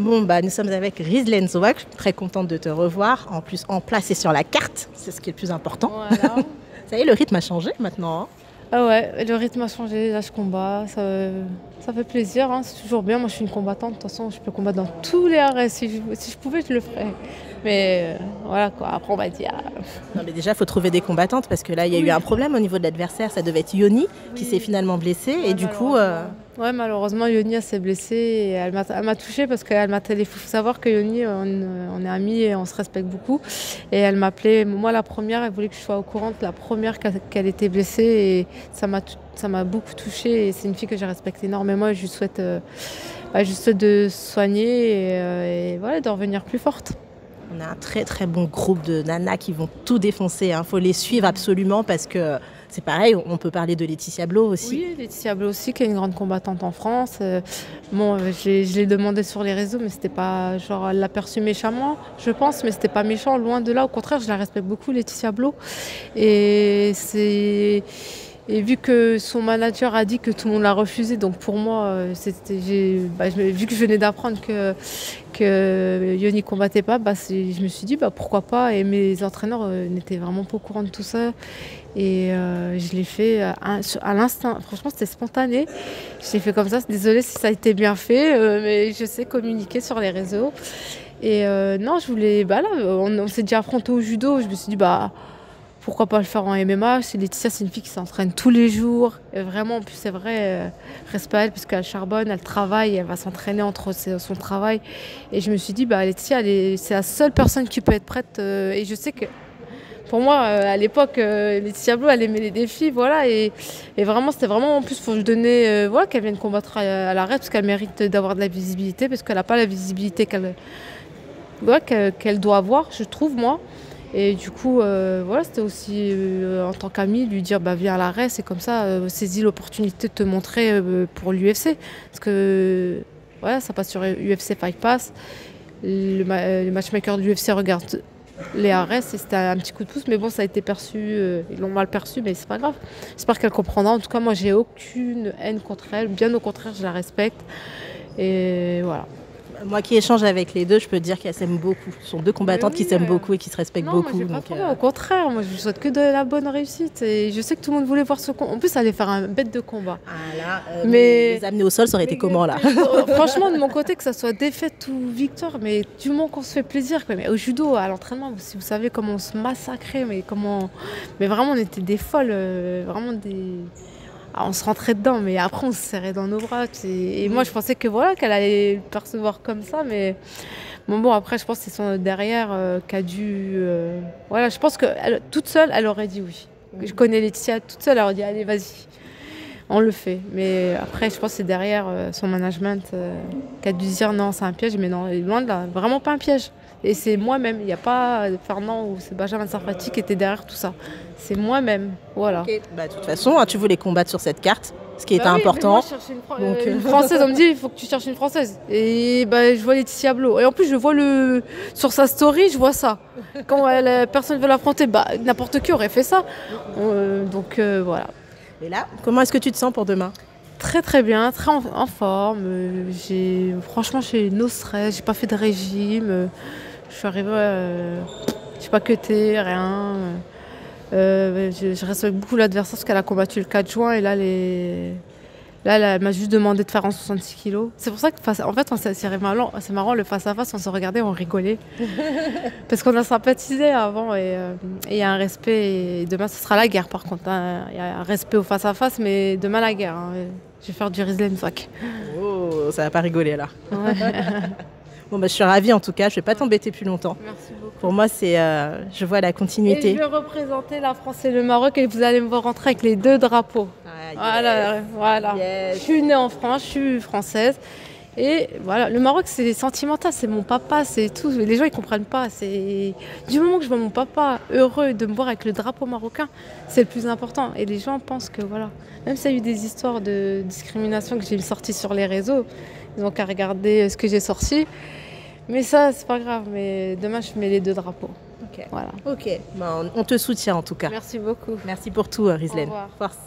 Bon, bah, nous sommes avec Rizlen Zouak, très contente de te revoir. En plus, en place et sur la carte, c'est ce qui est le plus important. Voilà. Ça y est, le rythme a changé maintenant, hein. Ah ouais, le rythme a changé, là je combats, ça fait plaisir, hein, c'est toujours bien. Moi je suis une combattante, de toute façon je peux combattre dans tous les arrêts, si je pouvais je le ferais. Mais voilà quoi, après on va dire. Non, mais déjà, il faut trouver des combattantes parce que là, il y a eu un problème au niveau de l'adversaire. Ça devait être Yoni qui s'est finalement blessée. Ouais, Et du coup, ouais, malheureusement Yoni elle s'est blessée et elle m'a touchée parce qu'elle m'a téléphoné. Il faut savoir que Yoni, on est amis et on se respecte beaucoup. Et elle m'appelait, moi la première, elle voulait que je sois au courant de la première qu'elle était blessée et ça m'a beaucoup touchée. Et c'est une fille que je respecte énormément et je lui souhaite, de se soigner et voilà, de revenir plus forte. on a un très très bon groupe de nanas qui vont tout défoncer. Il faut les suivre absolument parce que c'est pareil. On peut parler de Laetitia Blo aussi. Oui, Laetitia Blo aussi, qui est une grande combattante en France. Bon, je l'ai demandé sur les réseaux, mais c'était pas genre, elle l'a perçu méchamment, je pense, mais c'était pas méchant, loin de là. Au contraire, je la respecte beaucoup, Laetitia Blo. Et c'est Et vu que son manager a dit que tout le monde l'a refusé, donc pour moi, vu que je venais d'apprendre que Yoni combattait pas, je me suis dit pourquoi pas. Et mes entraîneurs n'étaient vraiment pas au courant de tout ça. Et je l'ai fait à l'instinct. Franchement, c'était spontané. Je l'ai fait comme ça. Désolée si ça a été bien fait, mais je sais communiquer sur les réseaux. Et non, je voulais. Là, on s'est déjà affronté au judo. Je me suis dit pourquoi pas le faire en MMA. Laetitia, c'est une fille qui s'entraîne tous les jours. Et vraiment, en plus, c'est vrai, respect à elle, parce qu'elle charbonne, elle travaille, elle va s'entraîner entre son travail. Et je me suis dit, Laetitia, c'est la seule personne qui peut être prête. Et je sais que, pour moi, à l'époque, Laetitia Blo, elle aimait les défis, voilà. Et vraiment, c'était vraiment, en plus, il faut lui donner, qu'elle vienne combattre à l'arrêt, parce qu'elle mérite d'avoir de la visibilité, parce qu'elle n'a pas la visibilité qu'elle doit avoir, je trouve, moi. Et du coup, c'était aussi en tant qu'ami lui dire viens à l'arrêt, c'est comme ça, saisis l'opportunité de te montrer pour l'UFC. Parce que ça passe sur UFC Fight Pass. Le matchmaker de l'UFC regarde les arrêts, c'était un petit coup de pouce, mais bon, ça a été perçu, ils l'ont mal perçu, mais c'est pas grave. J'espère qu'elle comprendra. En tout cas, moi, j'ai aucune haine contre elle, bien au contraire, je la respecte. Et voilà. Moi qui échange avec les deux, je peux te dire qu'elles s'aiment beaucoup. Ce sont deux combattantes qui s'aiment beaucoup et qui se respectent beaucoup. Moi, au contraire, moi je souhaite que de la bonne réussite. Et je sais que tout le monde voulait voir ce combat. En plus, ça allait faire un bête de combat. Mais les amener au sol, ça aurait été comment là? Franchement, de mon côté, que ça soit défaite ou victoire, mais du moment qu'on se fait plaisir. Mais au judo, à l'entraînement, si vous savez comment on se massacrait, mais vraiment, on était des folles, vraiment des. On se rentrait dedans, mais après on se serrait dans nos bras. Et moi je pensais qu'elle allait le percevoir comme ça, mais bon après je pense que c'est son derrière qui a dû. Je pense que toute seule elle aurait dit oui. Je connais Laetitia, toute seule elle aurait dit allez vas-y, on le fait. Mais après je pense que c'est derrière son management qui a dû dire non c'est un piège, mais non, loin de là, vraiment pas un piège. Et c'est moi-même, il n'y a pas Fernand ou c'est Benjamin Sarfati qui était derrière tout ça. C'est moi-même, voilà. Okay. De toute façon, tu voulais combattre sur cette carte, ce qui était important. Moi, je cherchais une Française, on me dit il faut que tu cherches une Française. Et je vois Laetitia Blo. Et en plus, je vois sur sa story, je vois ça. Quand personne veut l'affronter, n'importe qui aurait fait ça. Voilà. Et là, comment est-ce que tu te sens pour demain? Très très bien, très en forme. Franchement, j'ai no stress, j'ai pas fait de régime. Je suis arrivée, j'ai pas cuté, rien. Je respecte beaucoup l'adversaire parce qu'elle a combattu le 4 juin et là, elle m'a juste demandé de faire en 66 kilos. C'est pour ça que, en fait, c'est marrant, le face-à-face, on se regardait, on rigolait. Parce qu'on a sympathisé avant et il y a un respect. Et demain, ce sera la guerre par contre. Hein. Il y a un respect au face-à-face, mais demain, la guerre. Hein. Je vais faire du Rizlen Zouak. Oh, ça va pas rigoler là. Ouais. Bon, je suis ravie en tout cas, je vais pas t'embêter plus longtemps. Merci beaucoup. Pour moi, je vois la continuité. Et je vais représenter la France et le Maroc et vous allez me voir rentrer avec les deux drapeaux. Voilà. Yes. Je suis née en France, je suis française. Et voilà, le Maroc c'est sentimental, c'est mon papa, c'est tout. Les gens ils comprennent pas. Du moment que je vois mon papa heureux de me voir avec le drapeau marocain, c'est le plus important. Et les gens pensent que voilà, même s'il y a eu des histoires de discrimination que j'ai sorties sur les réseaux, ils n'ont qu'à regarder ce que j'ai sorti. Mais ça, c'est pas grave. Mais demain, je mets les deux drapeaux. Ok. Voilà. Ok. On te soutient en tout cas. Merci beaucoup. Merci pour tout, Rizlen. Au revoir. Force.